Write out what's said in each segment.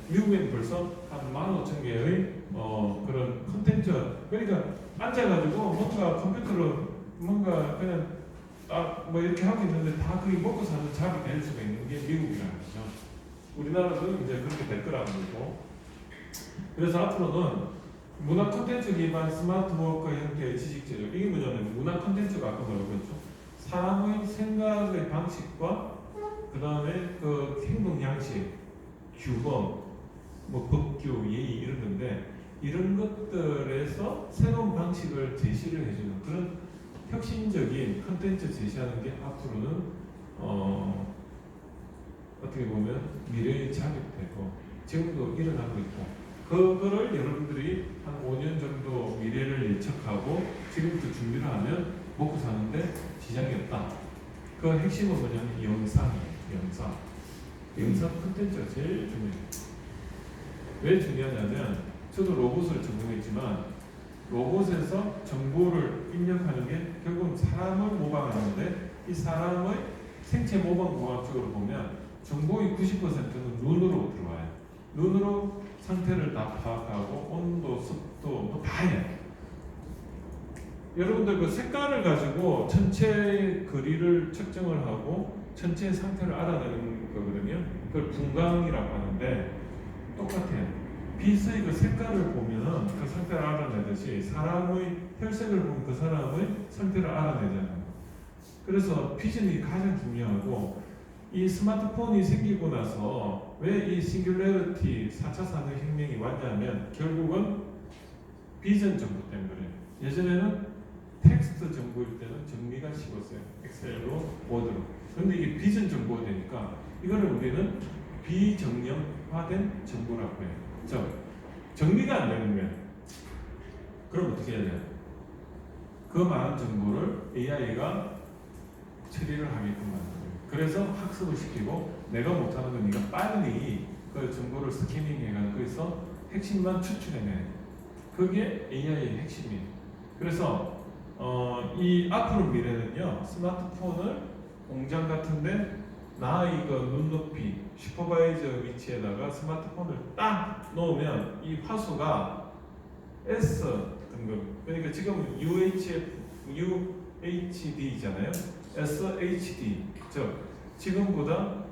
미국에는 벌써 한 15,000개의 그런 컨텐츠, 그러니까 앉아가지고 뭔가 컴퓨터로 뭔가 그냥 뭐 이렇게 하고 있는데 다 그게 먹고 사는 잡이 될 수가 있는 게 미국이라는 거죠. 우리나라도 이제 그렇게 될 거라는 거고. 그래서 앞으로는 문화 콘텐츠 기반 스마트 워크 형태의 지식 제조. 이게 뭐냐면 문화 콘텐츠가 아까 뭐라고 했죠? 사람의 생각의 방식과 그 다음에 그 행동 양식, 규범, 뭐 법규, 예의 이런 건데 이런 것들에서 새로운 방식을 제시를 해주는 그런 혁신적인 콘텐츠 제시하는 게 앞으로는 어떻게 보면 미래의 자격되고 지금도 일어나고 있고 그거를 여러분들이 한 5년 정도 미래를 예측하고 지금부터 준비를 하면 먹고 사는데 지장이 없다. 그 핵심은 뭐냐면 영상이에요. 영상 콘텐츠가 제일 중요해요. 왜 중요하냐면 저도 로봇을 전공했지만 로봇에서 정보를 입력하는 게 결국은 사람을 모방하는데 이 사람의 생체 모방공학적으로 보면 정보의 90%는 눈으로 들어와요. 눈으로 상태를 다 파악하고 온도, 습도 다 해요. 여러분들 그 색깔을 가지고 전체 거리를 측정을 하고 전체 상태를 알아내는 거거든요. 그걸 분광이라고 하는데 똑같아요. 빛의 그 색깔을 보면 그 상태를 알아내듯이 사람의 혈색을 보면 그 사람의 상태를 알아내잖아요. 그래서 비전이 가장 중요하고 이 스마트폰이 생기고 나서 왜 이 싱귤러리티 4차 산업혁명이 왔냐면 결국은 비전 정보 때문에 그래요. 예전에는 텍스트 정보일 때는 정리가 쉬웠어요. 엑셀로, 워드로. 그런데 이게 비전 정보가 되니까 이거를 우리는 비정형화된 정보라고 해요. 정리가 안 되는 거예요. 그럼 어떻게 해야 돼요? 그 많은 정보를 AI가 처리를 하게끔 만들어요. 그래서 학습을 시키고 내가 못하는 건 네가 빨리 그 정보를 스캐닝해가지고 거기서 핵심만 추출해내. 그게 AI의 핵심이에요. 그래서 이 앞으로 미래는요 스마트폰을 공장 같은데 나의 그 눈높이 슈퍼바이저 위치에다가 스마트폰을 딱 놓으면 이 화소가 S 등급, 그러니까 지금 UHD잖아요. SHD, 즉 지금보다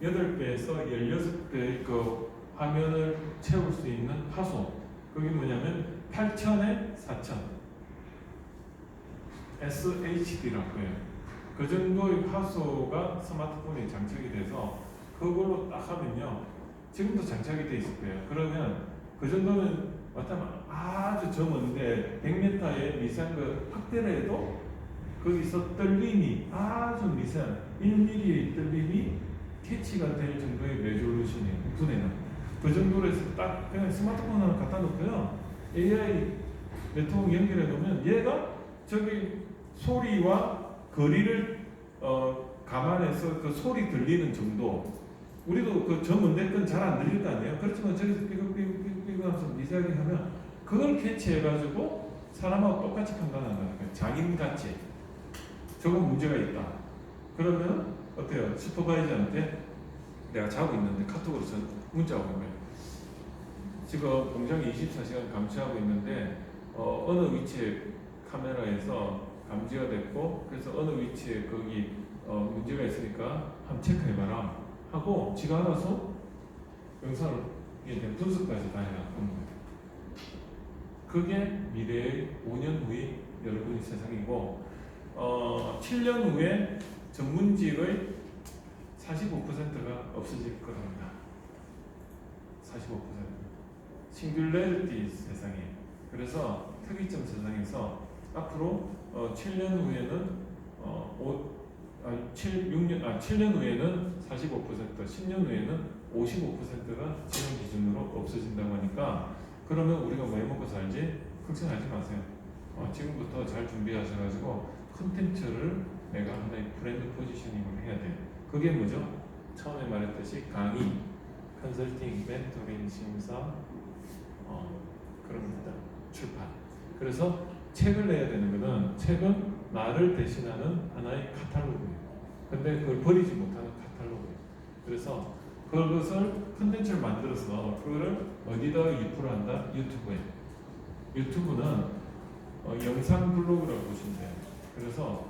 8배에서 16배의 그 화면을 채울 수 있는 화소, 그게 뭐냐면 8000에 4000 SHD라고 해요. 그 정도의 화소가 스마트폰에 장착이 돼서 그걸로 딱 하면요 지금도 장착이 돼 있을 거예요. 그러면 그 정도면 어쩌면 아주 저 먼데 100m의 미세한 그 확대를 해도 거기서 떨림이 아주 미세한 1mm의 떨림이 캐치가 될 정도의 레졸루션이에요. 분해는 그 정도로 해서 딱 그냥 스마트폰 하나 갖다 놓고요 AI 네트워크 연결해 놓으면 얘가 저기 소리와 거리를 감안해서 그 소리 들리는 정도, 우리도 그 저 먼데 건 잘 안 들릴 거 아니에요. 그렇지만 저기서 삐걱삐걱삐걱 하면서 미세하게 하면 그걸 캐치해가지고 사람하고 똑같이 판단한다는 거예요. 자기같이 저건 문제가 있다. 그러면 어때요? 슈퍼바이저한테 내가 자고 있는데 카톡으로 문자가 오는 거예요. 지금 공장이 24시간 감시하고 있는데 어느 위치에 카메라에서 감지가 됐고 그래서 어느 위치에 거기 문제가 있으니까 한번 체크해봐라 하고 지가 알아서 영상을 분석까지 다 해놨고 그게 미래의 5년 후의 여러분의 세상이고 7년 후에 전문직의 45%가 없어질 겁니다. 45%. 싱귤러리티 세상이에요. 그래서 특이점 세상에서 앞으로 7년 후에는 7년 후에는 45%, 10년 후에는 55%가 지금 기준으로 없어진다고 하니까 그러면 우리가 뭐 해먹고 살지? 걱정하지 마세요. 지금부터 잘 준비하셔가지고 컨텐츠를 내가 하나의 브랜드 포지셔닝을 해야 돼요. 그게 뭐죠? 처음에 말했듯이 강의, 컨설팅, 멘토링, 심사, 그런 겁니다. 출판. 그래서 책을 내야 되는 거는 책은 나를 대신하는 하나의 카탈로그예요. 근데 그걸 버리지 못하는 카탈로그예요. 그래서 그것을 컨텐츠를 만들어서 그거를 어디다 유포를 한다? 유튜브에. 유튜브는 영상 블로그라고 보시면 돼요. 그래서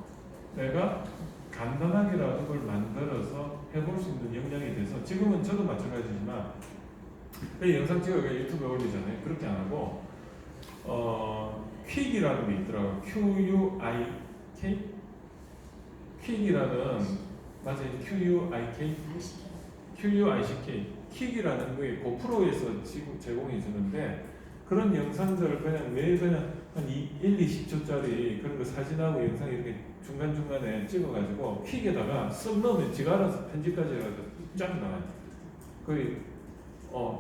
내가 간단하게라도 그걸 만들어서 해볼 수 있는 역량이 돼서 지금은 저도 마찬가지지만 영상 찍어서 유튜브에 올리잖아요. 그렇게 안 하고 퀵이라는 게 있더라고요. QUIK? 퀵이라는 맞아요. QUICK 퀵이라는 게 고프로에서 제공해 주는데 그런 영상들을 그냥 매일 그냥 한 1, 20초짜리 그런 거 사진하고 영상 이렇게 중간중간에 찍어가지고 퀵에다가 쓱 넣으면 지가 알아서 편집까지 해가지고 쫙 나와요. 거의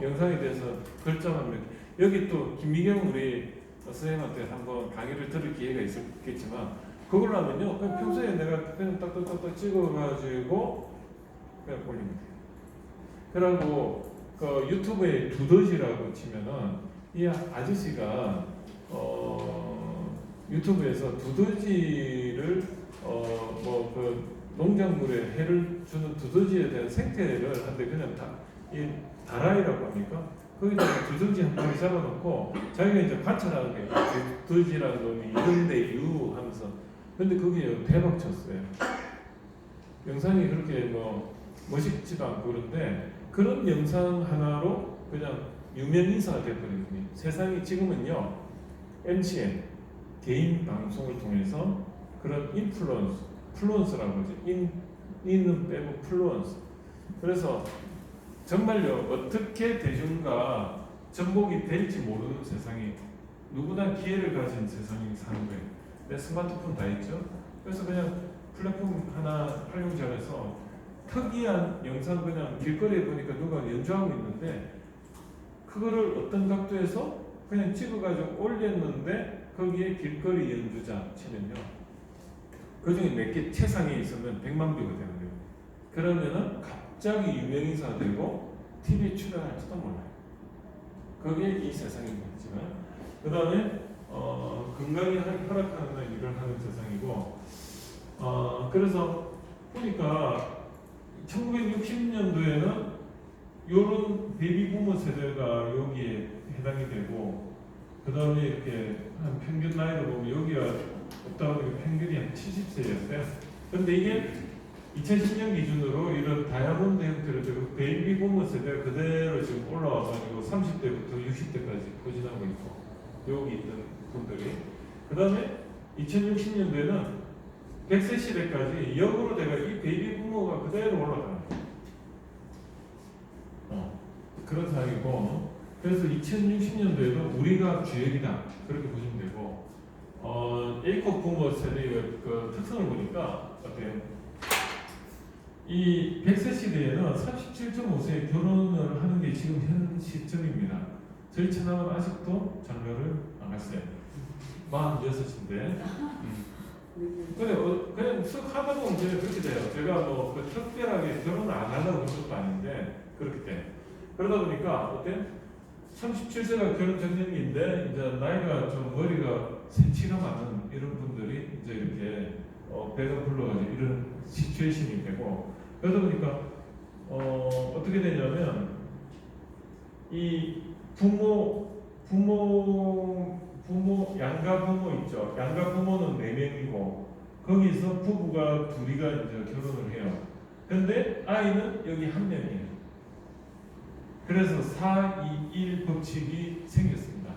영상에 대해서 글자만 여기 또 김미경 우리 선생님한테 한번 강의를 들을 기회가 있었겠지만 그걸 하면요 그냥 평소에 내가 그냥 딱딱딱딱 찍어가지고 그냥 올리면 돼요. 그리고 그 유튜브에 두더지라고 치면은 이 아저씨가 유튜브에서 두더지를 뭐 그 농작물에 해를 주는 두더지에 대한 생태를 한데 그냥 이 다라이라고 합니까? 거기다가 두더지 한 마리 잡아놓고 자기가 이제 관찰하는 게 두더지라는 놈이 이런데유 하면서 근데 그게 대박 쳤어요. 영상이 그렇게 뭐 멋있지도 않고 그런데 그런 영상 하나로 그냥 유명인사가 되어버립니다. 세상이 지금은요 MCN 개인 방송을 통해서 그런 플루언서라고 하죠. 인은 빼고 플루언서. 그래서 정말요 어떻게 대중과 접목이 될지 모르는 세상이 누구나 기회를 가진 세상이 사는 거예요. 내 스마트폰 다 있죠. 그래서 그냥 플랫폼 하나 활용자에서 특이한 영상 그냥 길거리에 보니까 누가 연주하고 있는데 그거를 어떤 각도에서 그냥 찍어가지고 올렸는데 거기에 길거리 연주자 치면요 그 중에 몇 개 최상에 있으면 100만 뷰가 되는 거예요. 그러면은 갑자기 유명인사가 되고 TV에 출연할지도 몰라요. 그게 이 세상이지만 그 다음에 건강이 허락하는 일을 하는 세상이고 그래서 보니까 1960년도에는 요런 베이비 부머 세대가 여기에 해당이 되고 그 다음에 이렇게 한 평균 나이를 보면 여기가 없다고 하니까 평균이 한 70세였어요. 근데 이게 2010년 기준으로 이런 다이아몬드 형태로 지금 베이비 부머 세대가 그대로 지금 올라와가지고 30대부터 60대까지 포진하고 있고 여기 있던 분들이 그 다음에 2060년도에는 100세 시대까지 역으로 내가 이 베이비 부머가 그대로 올라가요. 그런 상황이고 그래서 2060년도에도 우리가 주역이다 그렇게 보시면 되고 에이컵 부머 세대의 그 특성을 보니까 어때요? 이 100세 시대에는 37.5세에 결혼을 하는 게 지금 현 시점입니다. 저희 천남은 아직도 장가를 안 갔어요. 46인데 그냥 쓱 하다 보면 그렇게 돼요. 제가 뭐 특별하게 결혼을 안 하려고 그런 것도 아닌데 그렇게 돼. 그러다 보니까 어때? 37세가 결혼 적령기인데 이제 나이가 좀 머리가 새치가 많은 이런 분들이 이제 이렇게 배가 불러가지고 이런 시츄에이션이 되고 그러다 보니까 어떻게 되냐면 이 양가 부모 있죠. 양가 부모는 4명이고 거기서 부부가 둘이가 이제 결혼을 해요. 근데 아이는 여기 1명이에요. 그래서 4-2-1 법칙이 생겼습니다.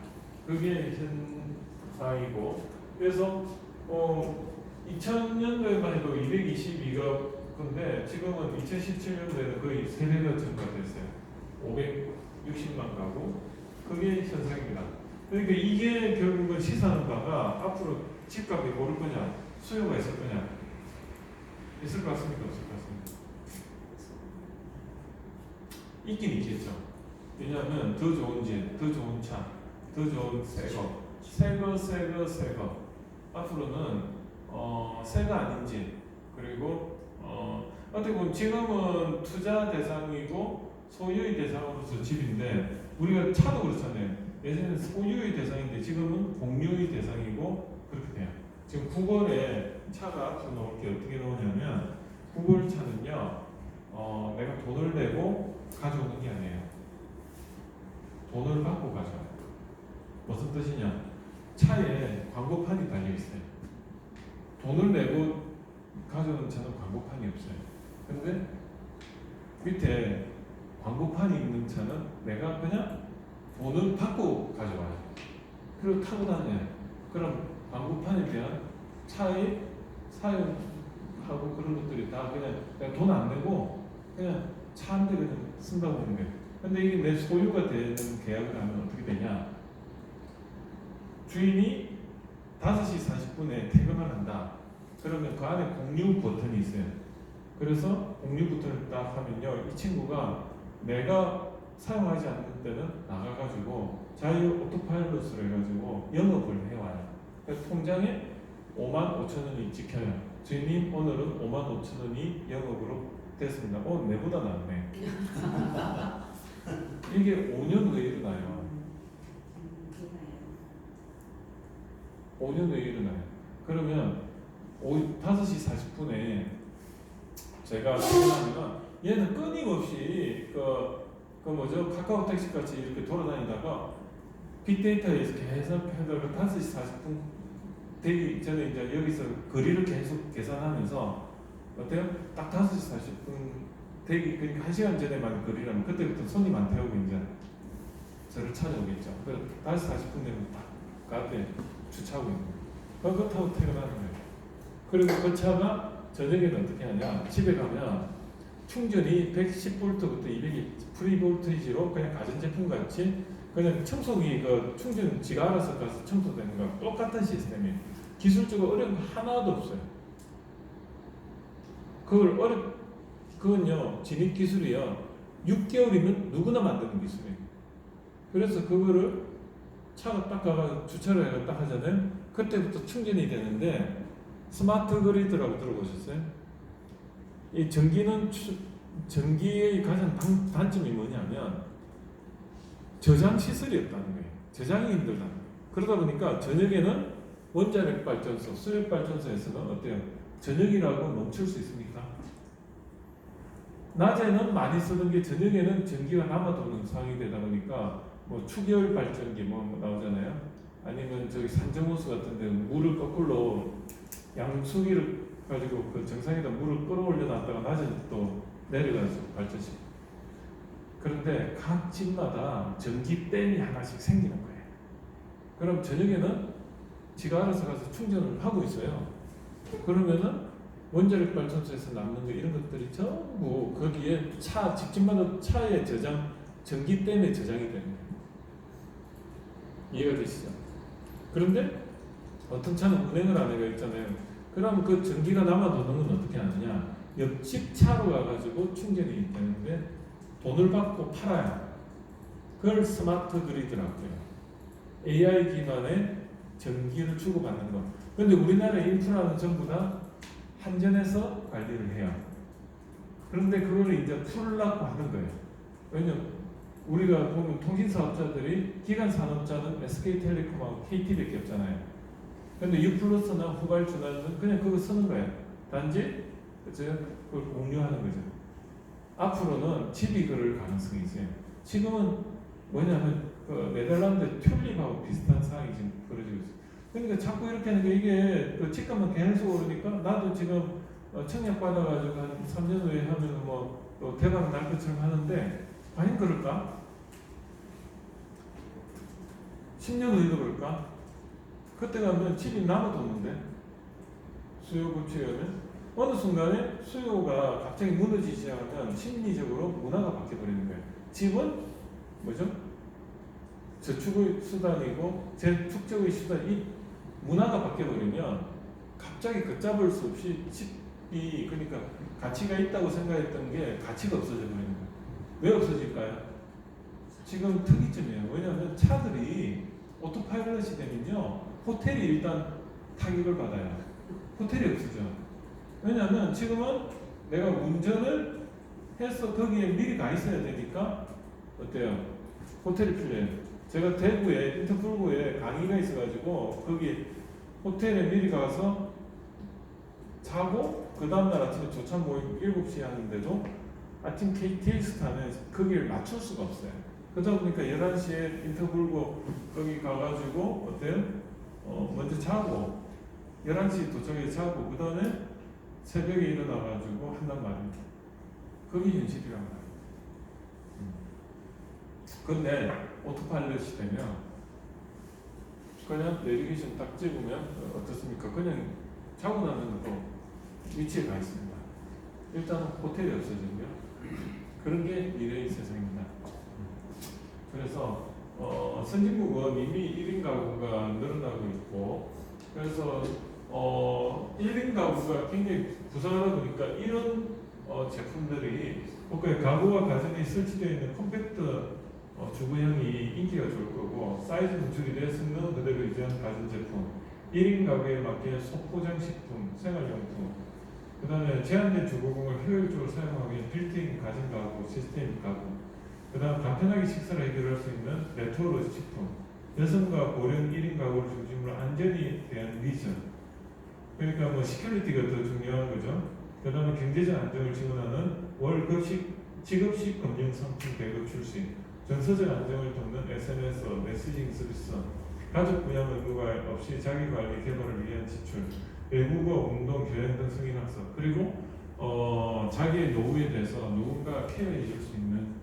그게 현 상황이고 그래서 2000년도에만 해도 222가 근데 지금은 2017년도에는 거의 3배가 증가됐어요. 560만 가구 그게 현상입니다. 그러니까 이게 결국은 시사하는 바가 앞으로 집값이 오를 거냐 수요가 있을 거냐 있을 것 같습니까? 없을 것 같습니까? 있긴 있겠죠. 왜냐하면 더 좋은 집, 더 좋은 차, 더 좋은 새거 앞으로는 새가 아닌 집 그리고 어떻게 보면 지금은 투자 대상이고 소유의 대상으로서 집인데 우리가 차도 그렇잖아요. 예전에는 소유의 대상인데 지금은 공유의 대상이고 그렇게 돼요. 지금 9월에 차가 앞으로 나올 게 어떻게 나오냐면 9월 차는요 내가 돈을 내고 가져오는 게 아니에요. 돈을 받고 가져와요. 무슨 뜻이냐? 차에 광고판이 달려 있어요. 돈을 내고 가져오는 차는 광고판이 없어요. 근데 밑에 광고판이 있는 차는 내가 그냥 돈을 받고 가져와요. 그리고 타고 다녀요. 그럼 광고판에 대한 차의 사용하고 그런 것들이 다 그냥 돈 안 내고 그냥 차 한 대 그냥 쓴다고 보는 거예요. 근데 이게 내 소유가 되는 계약을 하면 어떻게 되냐? 주인이 5시 40분에 퇴근을 한다. 그러면 그 안에 공유 버튼이 있어요. 그래서 공유 버튼을 딱 하면요, 이 친구가 내가 사용하지 않는 때는 나가가지고 자유 오토파일럿으로 해가지고 영업을 해와요. 그래서 통장에 55,000원이 찍혀요. 주인님 오늘은 55,000원이 영업으로 됐습니다. 내보다 낫네. 이게 5년 후에 일어나요. 5년 후에 일어나요. 그러면 5시 40분에 제가 퇴근하면 얘는 끊임없이 그 뭐죠? 카카오 택시 같이 이렇게 돌아다니다가 빅데이터에서 계속 해다가 5시 40분 되기 전에 이제 여기서 거리를 계속 계산하면서 어때요? 딱 5시 40분 되기, 그러니까 1시간 전에만 거리라면 그때부터 손님 안 태우고 이제 저를 찾아오겠죠. 그래서 5시 40분 되면 딱 가게 주차하고 있는 거예요. 그거 타고 퇴근하는 거예요. 그리고 그 차가 저녁에는 어떻게 하냐? 집에 가면 충전이 110V부터 200이 프리볼티지로 그냥 가전제품 같이 그냥 청소기 그 충전 지가 알아서 가서 청소되는 거 똑같은 시스템이에요. 기술적으로 어려운 거 하나도 없어요. 그건요, 진입 기술이요, 6개월이면 누구나 만드는 기술이에요. 그래서 그거를 차가 딱 가서 주차를 해서 딱 하잖아요. 그때부터 충전이 되는데 스마트 그리드라고 들어보셨어요? 이 전기의 가장 단점이 뭐냐면 저장 시설이 없다는 거예요. 저장이 힘들다는 거예요. 그러다 보니까 저녁에는 원자력 발전소, 수력 발전소에서는 어때요? 저녁이라고 멈출 수 있습니까? 낮에는 많이 쓰는 게 저녁에는 전기가 남아도는 상황이 되다 보니까 뭐 축열 발전기 뭐 나오잖아요. 아니면 저기 산정호수 같은 데 물을 거꾸로 양수기를 가지고 그 정상에다 물을 끌어올려 놨다가 낮에 또 내려가서 발전시켜. 그런데 각 집마다 전기댐이 하나씩 생기는 거예요. 그럼 저녁에는 지가 알아서 가서 충전을 하고 있어요. 그러면은 원자력 발전소에서 남는 거 이런 것들이 전부 거기에 집집마다 차의 저장, 전기댐에 저장이 되는 거예요. 이해가 되시죠? 그런데 어떤 차는 운행을 안 해가 있잖아요. 그럼 그 전기가 남아도는 건 어떻게 하느냐? 옆집 차로 가가지고 충전이 되는데 돈을 받고 팔아요. 그걸 스마트 그리드라고 해요. AI 기반의 전기를 주고받는 것. 그런데 우리나라 인프라는 전부 다 한전에서 관리를 해요. 그런데 그걸 이제 풀려고 하는 거예요. 왜냐면 우리가 보면 통신사업자들이 기간 산업자는 SK텔레콤하고 KT밖에 없잖아요. 근데 U+나 후발주나는 그냥 그거 쓰는 거예요. 단지 그걸 공유하는 거죠. 앞으로는 집이 그럴 가능성이 있어요. 지금은 뭐냐면 그 네덜란드 튤립하고 비슷한 상황이 지금 벌어지고 있어요. 그러니까 자꾸 이렇게 하는 게 이게 그 집값만 계속 오르니까 나도 지금 청약 받아가지고 한 3년 후에 하면 뭐 대박 날 것처럼 하는데 과연 그럴까? 10년 후에도 그럴까? 그때 가면 집이 남아도는데 수요 불투여면 어느 순간에 수요가 갑자기 무너지기 시작하면 심리적으로 문화가 바뀌어버리는 거예요. 집은 뭐죠? 저축의 수단이고 재축적의 수단, 이 문화가 바뀌어버리면 갑자기 걷잡을 수 없이 집이, 그러니까 가치가 있다고 생각했던 게 가치가 없어져 버리는 거예요. 왜 없어질까요? 지금 특이점이에요. 왜냐하면 차들이 오토파일럿이 되면요, 호텔이 일단 타격을 받아요. 호텔이 없어져. 왜냐하면 지금은 내가 운전을 해서 거기에 미리 가 있어야 되니까 어때요? 호텔이 필요해요. 제가 대구에 인터풀구에 강의가 있어가지고 거기 호텔에 미리 가서 자고 그 다음날 아침에 조찬 모임 7시에 하는데도 아침 KTX 타면 거기를 맞출 수가 없어요. 그러다 보니까 11시에 인터뷰고 거기 가가지고 어때요? 먼저 자고 11시 도착해 자고 그 다음에 새벽에 일어나가지고 한단 말입니다. 그게 현실이란 말이에요. 근데 오토파일럿이 되면 그냥 내비게이션 딱 찍으면 어떻습니까? 그냥 자고 나면 또 위치에 가 있습니다. 일단 호텔이 없어지고요. 그런 게 미래의 세상입니다. 그래서 선진국은 이미 1인 가구가 늘어나고 있고 그래서 1인 가구가 굉장히 부상하다 보니까 이런 제품들이 가구와 가전에 설치되어 있는 컴팩트 주부형이 인기가 좋을 거고 사이즈는 줄이되 성능은 그대로 유지한 가전제품 1인 가구에 맞게 소포장식품, 생활용품 그 다음에 제한된 주거공을 효율적으로 사용하기 위해 빌트인 가전가구, 시스템 가구 그 다음 간편하게 식사를 해결할 수 있는 레토로 식품 여성과 고령 1인 가구를 중심으로 안전에 대한 비전 그러니까 뭐 시큐리티가 더 중요한 거죠. 그 다음에 경제적 안정을 지원하는 월급식, 지급식 금융 상품 배급 출시 정서적 안정을 돕는 SNS, 메시징 서비스, 가족 부양 의무가 없이 자기관리 개발을 위한 지출, 외국어, 운동, 교양 등 성인 학습, 그리고 자기의 노후에 대해서 누군가 케어해 줄 수 있는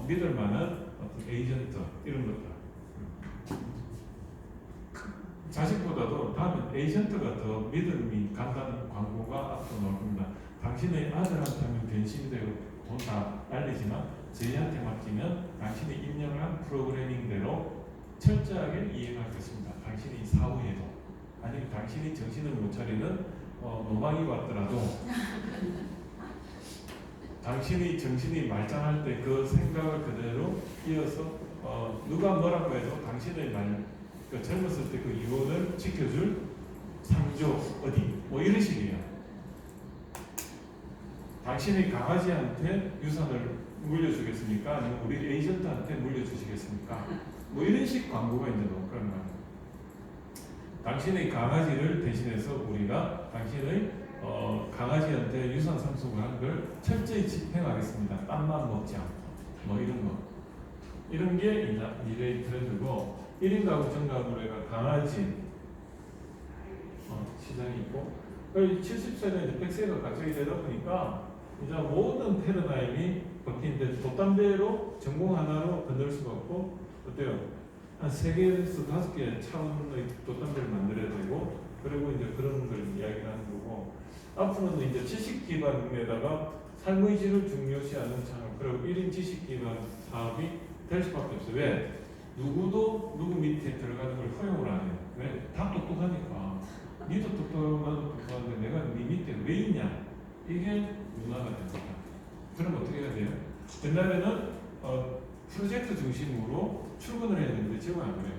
믿을 만한 어떤 에이전트 이런 것들. 자식보다도 다음은 에이전트가 더 믿음이 간다는 광고가 앞으로 나올 겁니다. 당신의 아들한테 하면 변심이 되고 돈 다 날리지만 저희한테 맡기면 당신이 입력을 한 프로그래밍대로 철저하게 이행하겠습니다. 당신이 사후에도 아니면 당신이 정신을 못 차리는 노망이 왔더라도 당신이 정신이 말짱할 때 그 생각을 그대로 이어서 누가 뭐라고 해도 당신의 그 젊었을 때 그 유언을 지켜줄 상조 어디 뭐 이런 식이에요. 당신이 강아지한테 유산을 물려주겠습니까? 아니면 우리 에이전트한테 물려주시겠습니까? 뭐 이런 식 광고가 이제 나올 거란 말이에요. 당신의 강아지를 대신해서 우리가 당신의 강아지한테 유산 상속을 한 걸 철저히 집행하겠습니다. 땀만 먹지 않고 뭐 이런 거 이런 게 이제 미래의 트렌드고 1인 가구 전가구래가 강아지 시장이 있고 70세는 이제 100세가 갑자기 되다 보니까 이제 모든 패러다임이 바뀌는데 돛담배로 전공 하나로 건들 수가 없고 어때요? 한 3개에서 5개 차원의 돛담배를 만들어야 되고 그리고 이제 그런 걸 이야기하는 거고 앞으로는 이제 지식 기반에다가 삶의 질을 중요시하는 창업 그리고 1인 지식 기반 사업이 될 수밖에 없어요. 왜? 누구도 누구 밑에 들어가는 걸 허용을 안 해요. 왜? 다 똑똑하니까. 니도 똑똑하고 나도 똑똑한데 내가 네 밑에 왜 있냐? 이게 문화가 됩니다. 그럼 어떻게 해야 돼요? 옛날에는 프로젝트 중심으로 출근을 해야 되는데 지금 안 그래요.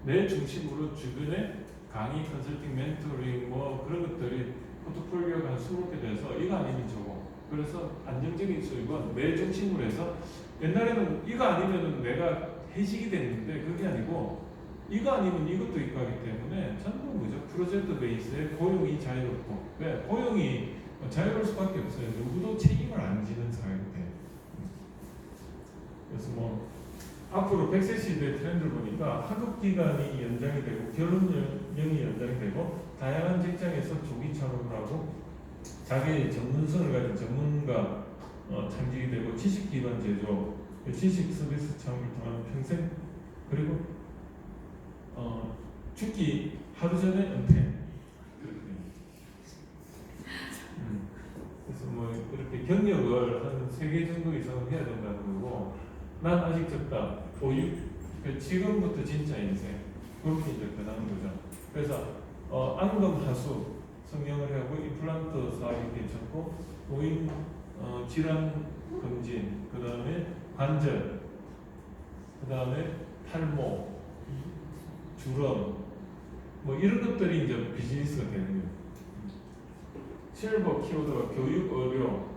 내 중심으로 주변에 강의, 컨설팅, 멘토링 뭐 그런 것들이 포트폴리오가 한 20개 돼서 이거 아니면 저거. 그래서 안정적인 수익은 내 중심으로 해서 옛날에는 이거 아니면 내가 해직이 됐는데 그게 아니고 이거 아니면 이것도 있고 하기 때문에 전부 뭐죠? 프로젝트 베이스에 고용이 자유롭고 왜? 고용이 자유로울 수밖에 없어요. 누구도 책임을 안 지는 사회인데 그래서 뭐 앞으로 100세 시대 트렌드를 보니까 학업 기간이 연장이 되고 결혼연령이 연장이 되고 다양한 직장에서 조기 창업을 하고 자기의 전문성을 가진 전문가 창직이 되고 지식 기반 제조, 지식 서비스 창업을 통한 평생 그리고 죽기 하루 전에 은퇴. 그래서 뭐 이렇게 경력을 한 3개 정도 이상은 해야 된다는 거고 난 아직 적다. 보육. 지금부터 진짜 인생. 그렇게 이제 변하는 거죠. 그래서 안검 하수 성형을 하고 임플란트 사업이 괜찮고 노인 질환 검진, 그 다음에 관절, 그 다음에 탈모, 주름, 뭐 이런 것들이 이제 비즈니스가 되는 거예요. 실버 키워드가 교육 의료,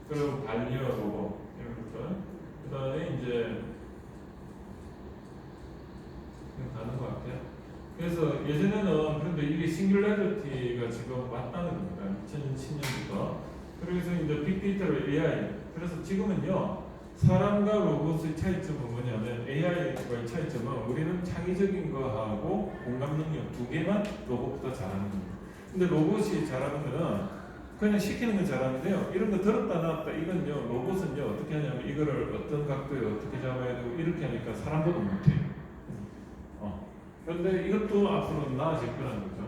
그리고 반려로봇 이런 것들. 그 다음에 이제 가는 것 같아요. 그래서 예전에는 그런데 이게 싱귤레리티가 지금 왔다는 겁니다. 2010년부터. 그래서 이제 빅데이터를 AI 그래서 지금은요, 사람과 로봇의 차이점은 뭐냐면 AI와의 차이점은 우리는 창의적인 거하고 공감 능력 두 개만 로봇보다 잘하는 겁니다. 근데 로봇이 잘하는 거는 그냥 시키는 건 잘하는데요. 이런 거 들었다 놨다 이건요, 로봇은요 어떻게 하냐면 이거를 어떤 각도에 어떻게 잡아야 되고 이렇게 하니까 사람보다 못해요. 그런데 이것도 앞으로 나아질 거라는 거죠.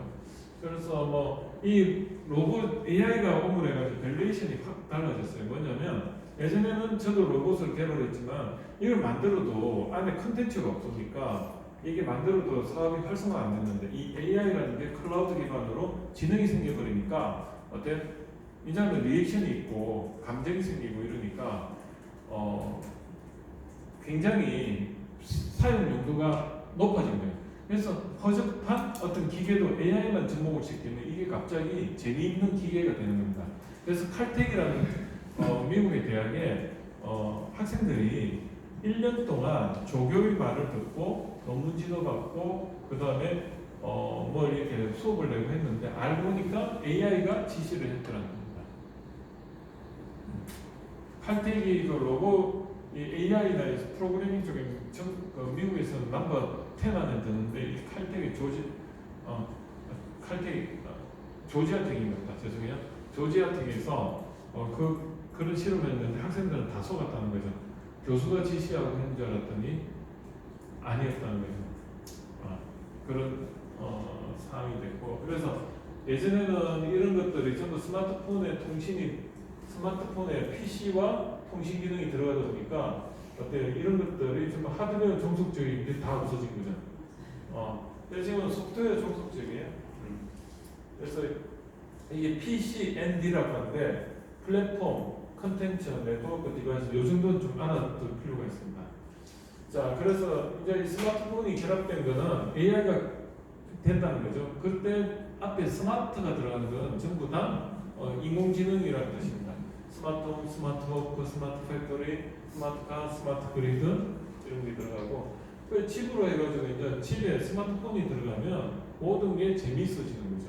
그래서 뭐 이 로봇 AI가 오므로 해가지고 밸류에이션이 확 달라졌어요. 뭐냐면 예전에는 저도 로봇을 개발했지만 이걸 만들어도 안에 컨텐츠가 없으니까 이게 만들어도 사업이 활성화 안 됐는데 이 AI라는 게 클라우드 기반으로 지능이 생겨버리니까 어때? 이제는 리액션이 있고 감정이 생기고 이러니까 굉장히 사용 용도가 높아진 거예요. 그래서 허접한 어떤 기계도 AI만 접목을 시키면 이게 갑자기 재미있는 기계가 되는 겁니다. 그래서 칼텍이라는 미국의 대학에 학생들이 1년 동안 조교의 말을 듣고 논문 지도 받고 그 다음에 뭐 이렇게 수업을 내고 했는데 알고 보니까 AI가 지시를 했더라는 겁니다. 칼텍이 그 로봇 AI나 프로그래밍 쪽에 미국에서는 넘버 10 안에 드는데 이 칼텍의 조지아텍입니다. 죄송해요. 조지아텍에서 그런 실험을 했는데 학생들은 다 속았다는 거죠. 교수가 지시하고 했는 줄 알았더니 아니었다는 거죠. 그런 상황이 됐고, 그래서 예전에는 이런 것들이 전부 스마트폰에 PC와 통신 기능이 들어가다 보니까 어때요? 이런 것들이 전부 하드웨어 종속적인 게 다 없어진 거죠. 지금은 소프트웨어 종속적이에요. 그래서 이게 PCND라고 하는데 플랫폼, 컨텐츠, 네트워크, 디바이스 요 정도는 좀 알아둘 필요가 있습니다. 자, 그래서 이제 이 스마트폰이 결합된 거는 AI가 된다는 거죠. 그때 앞에 스마트가 들어가는 건 전부 다 인공지능이라는 뜻입니다. 스마트홈, 스마트워크, 스마트 팩토리, 스마트카, 스마트 그리드 이런 게 들어가고 그 칩으로 해가지고 이제 칩에 스마트폰이 들어가면 모든 게 재미있어지는 거죠.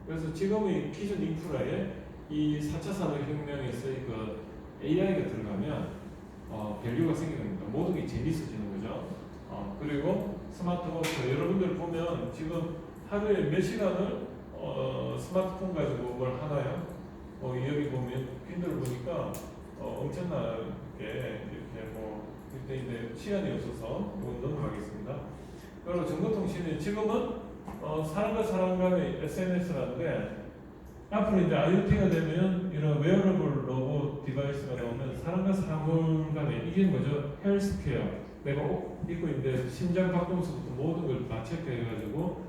그래서 지금의 기존 인프라에 이 4차 산업혁명에서의 그 AI가 들어가면 밸류가 생기는 겁니다. 모든 게 재미있어지는 거죠. 그리고 스마트워크 여러분들 보면 지금 하루에 몇 시간을 스마트폰 가지고 뭘 하나요? 여기 보면 핀들을 보니까 엄청나게 이렇게 그때 이제 시간이 없어서 넘어가겠습니다. 그리고 정보통신이 지금은 사람과 사람 간의 SNS라는데 앞으로 이제 IoT가 되면 이런 웨어러블 로봇 디바이스가 나오면 사람과 사람 간에 이게 뭐죠? 헬스케어 내가 입고 있는데 심장 박동수부터 모든 걸 다 체크해가지고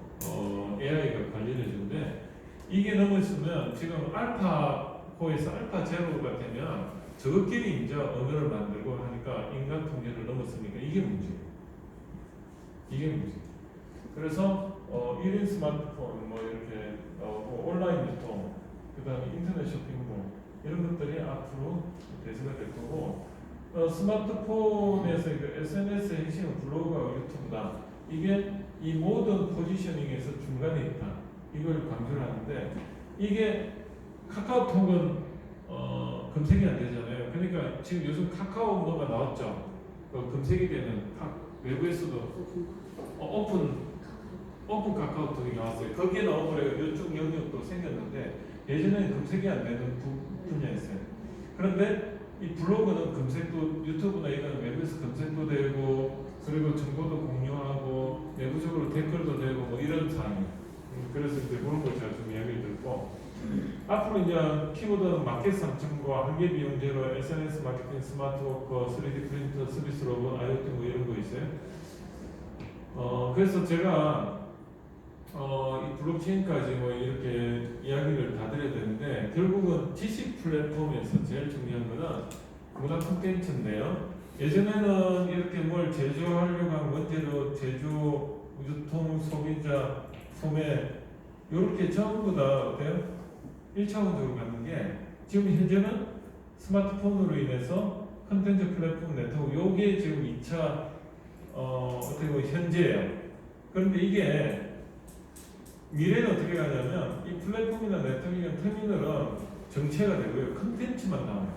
AI가 관리를 해주는데 이게 넘어있으면 지금 알파고에서 알파 제로가 되면 저것끼리 이제 언어를 만들고 하니까 인간 통제를 넘었으니까 이게 문제예요. 이게 문제. 그래서 1인 스마트폰 이렇게 온라인 유통, 그다음에 인터넷 쇼핑몰 이런 것들이 앞으로 대세가 될 거고 스마트폰에서 SNS의 핵심은 블로그와 유튜브다. 이게 이 모든 포지셔닝에서 중간에 있다. 이걸 강조를 하는데 이게 카카오톡은 검색이 안 되잖아요. 그러니까 지금 요즘 카카오 뭐가 나왔죠. 검색이 되는 외부에서도 오픈 카카오톡이 나왔어요. 거기에 나오고 이쪽 영역도 생겼는데 예전에는 검색이 안 되는 분야였어요. 그런데 이 블로그는 검색도 유튜브나 이런 웹에서 검색도 되고 그리고 정보도 공유하고 내부적으로 댓글도 되고 뭐 이런 상황이에요. 그래서 이제 그런 걸 제가 좀 이야기 듣고 앞으로 이제 키보드는 마켓 상층과 한계 비용 제로, SNS 마케팅, 스마트워크, 3D 프린터, 서비스 로봇, IoT 뭐 이런 거 있어요. 그래서 제가 이 블록체인까지 뭐 이렇게 이야기를 다 드려야 되는데 결국은 지식 플랫폼에서 제일 중요한 거는 문화 콘텐츠인데요. 예전에는 이렇게 뭘 제조하려고 하면 원재료, 제조, 유통, 소비자, 소매 이렇게 전부 다 어때요? 1차원적으로 가는 게 지금 현재는 스마트폰으로 인해서 콘텐츠 플랫폼 네트워크 요게 지금 2차 어떻게 보면 현재예요. 그런데 이게 미래는 어떻게 가냐면 이 플랫폼이나 네트워크나 터미널은 정체가 되고요. 콘텐츠만 나와요.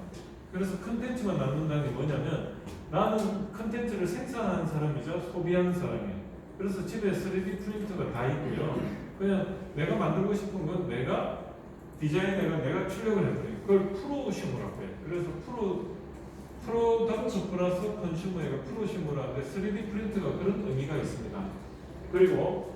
그래서 컨텐츠만 남는다는 게 뭐냐면 나는 컨텐츠를 생산하는 사람이죠. 소비하는 사람이에요. 그래서 집에 3D 프린터가 다 있고요. 그냥 내가 만들고 싶은 건 내가 디자인해가 내가 출력을 해버려요. 그걸 프로슈머라고 해요. 그래서 프로덕트 플러스 컨슈머가 프로슈머라는데 3D 프린터가 그런 의미가 있습니다. 그리고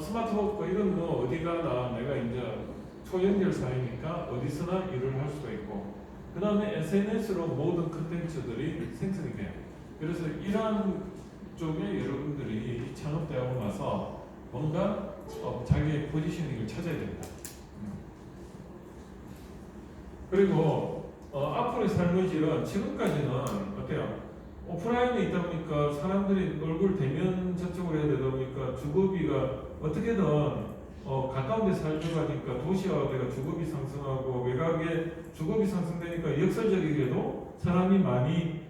스마트워크 이건 뭐 어디 가나 내가 이제 초연결 사회니까 어디서나 일을 할 수가 있고 그 다음에 SNS로 모든 컨텐츠들이 생성이 돼요. 그래서 이러한 쪽에 여러분들이 창업되고 나서 뭔가 자기의 포지셔닝을 찾아야 됩니다. 그리고 앞으로의 삶의 질은 지금까지는 어때요? 오프라인에 있다 보니까 사람들이 얼굴 대면 접촉을 해야 되다 보니까 주거비가 어떻게든 가까운 데 살려고 하니까 도시화되가 주거비 상승하고 외곽에 주거비 상승되니까 역설적이게도 사람이 많이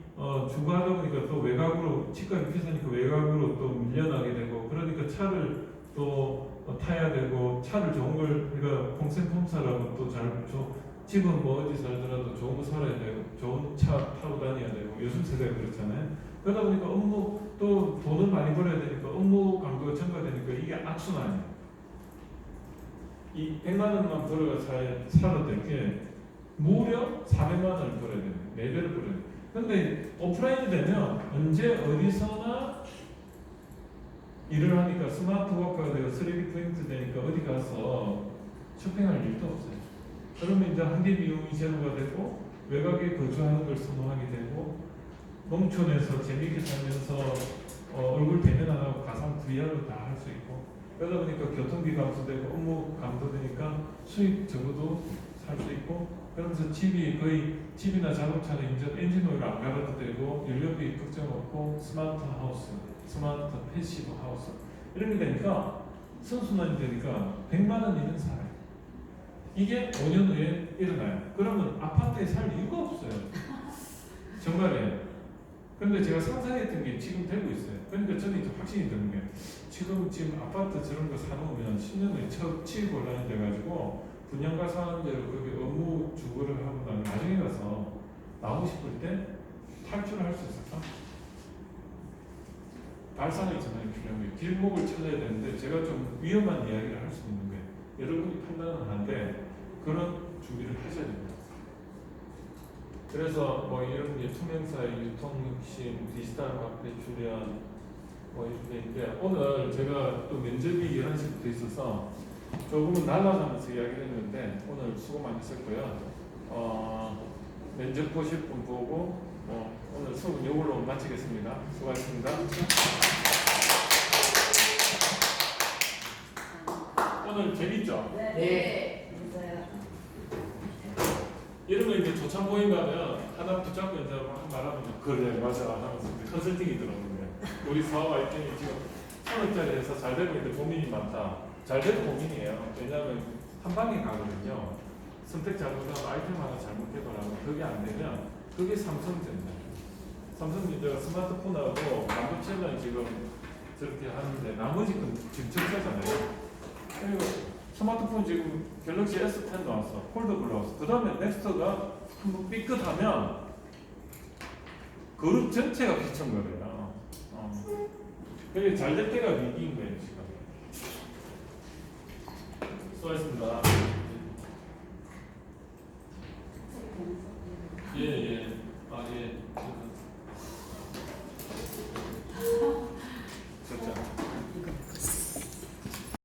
주거하다 보니까 또 외곽으로 집값이 비싸니까 외곽으로 또 밀려나게 되고 그러니까 차를 또 타야 되고 차를 좋은 걸 그러니까 공센폼사라고 또 잘 집은 뭐 어디 살더라도 좋은 거 살아야 되고 좋은 차 타고 다녀야 되고 요즘 세대가 그렇잖아요. 그러다 보니까 업무 또 돈을 많이 벌어야 되니까 업무 강도가 증가되니까 이게 악순환이에요. 이 100만 원만 벌어가 살아도 될 게 무려 400만 원을 벌어야 돼요. 4배를 벌어야 돼요. 근데 오프라인이 되면 언제 어디서나 일을 하니까 스마트 워크가 되고 3D 프린트 되니까 어디 가서 쇼핑할 일도 없어요. 그러면 이제 한계 비용이 제로가 되고 외곽에 거주하는 걸 선호하게 되고 농촌에서 재미있게 살면서 얼굴 대면 안 하고 가상 VR로 다 할 수 있고 그러다 보니까 교통비 감소되고 업무 감소되니까 수익 적어도 살 수 있고 그러면서 집이나 자동차는 이제 엔진 오일 안 갈아도 되고 연료비 걱정 없고 스마트 하우스, 스마트 패시브 하우스 이런 게 되니까 선순환이 되니까 100만 원 이런 살아요. 이게 5년 후에 일어나요. 그러면 아파트에 살 이유가 없어요. 정말이에요. 근데 제가 상상했던 게 지금 되고 있어요. 그러니까 저는 이제 확신이 드는 게 지금 아파트 저런 거 사놓으면 10년 후에 취업 곤란이 돼가지고 분양가 사람들 거기 업무 주거를 하고 나면 나중에 가서 나오고 싶을 때 탈출을 할 수 있을까? 발상이 있잖아요. 필요한 게 길목을 찾아야 되는데 제가 좀 위험한 이야기를 할 수 있는 거예요. 여러분이 판단은 한데 그런 준비를 하셔야 됩니다. 그래서 뭐 이런 게 투명사의 유통혁신, 디지털 화폐 출현 뭐 이렇게 있는데 오늘 제가 또 면접이 11시부터 있어서 조금은 날아가면서 이야기를 했는데 오늘 수고 많이 했고요. 면접 보실 분 보고 오늘 수업은 이걸로 마치겠습니다. 수고하셨습니다. 오늘 재밌죠? 네. 이런 거 이제 조찬 모임 가면 하나 붙잡고 이제 막 말하면 그래 맞아 하면서 컨설팅이 들어오는 거예요. 우리 사업 아이템이 지금 1,000원짜리 해서 잘 되고 있는데 고민이 많다. 잘 돼도 고민이에요. 왜냐하면 한 방에 가거든요. 선택 잘못하면 아이템 하나 잘못해봐라고 그게 안 되면 그게 삼성전자. 삼성전자가 스마트폰하고 반도체만 지금 저렇게 하는데 나머지 건 지금 적자잖아요. 그리고 스마트폰 지금 갤럭시 S10 나왔어. 폴더블 나왔어. 그 다음에 넥스트가 한번 삐끗하면 그룹 전체가 비천거려요. 그게 잘 될 때가 위기인 거예요 지금. 수고하셨습니다.